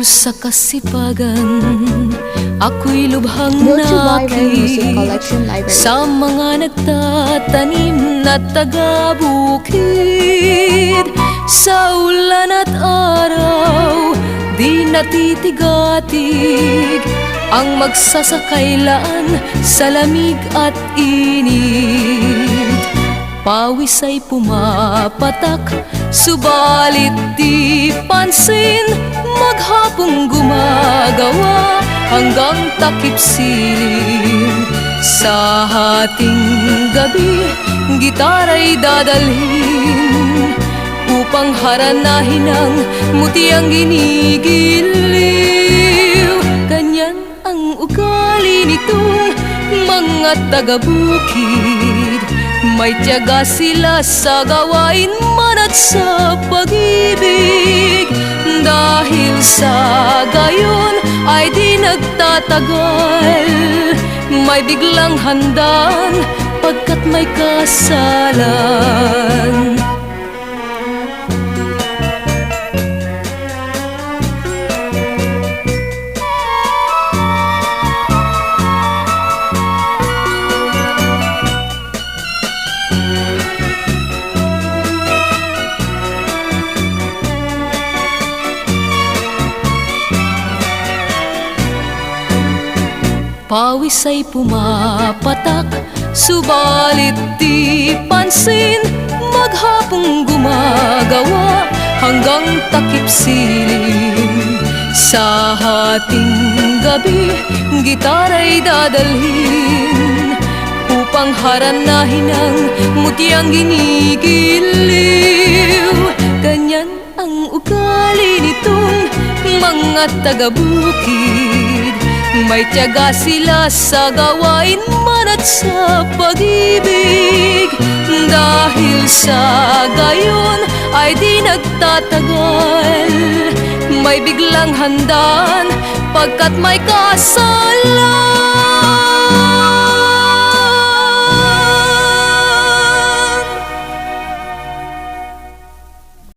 sa kasipagan, ako'y lubhang Brought to you by Rare Music nakik Collection Library. sa mga nagtatanim na taga-bukid. Sa ulan at araw, di natitigatig ang magsasakailan sa lamig at init. Pawis ay pumapatak, subalit di pansin. Maghapong gumagawa hanggang takip silim. Sa hating gabi, gitara'y dadalhin upang haranahin ang mutiang ginigiliw. Ganyan ang ugali nitong mga taga-bukid. May tiyaga sila sa gawain man at sa pag-ibig. Dahil sa gayon ay di nagtatagal, may biglang handaan pagkat may kasalan. Pawis ay pumapatak, subalit di pansin. Maghapong gumagawa hanggang takip silim. Sa hating gabi, gitara'y dadalhin upang haranahin ang mutiang ginigiliw. Ganyan ang ugali nitong mga taga-bukid. May tiyaga sila sa gawain man at sa pag-ibig. Dahil sa gayon ay di nagtatagal, may biglang handaan pagkat may kasalan.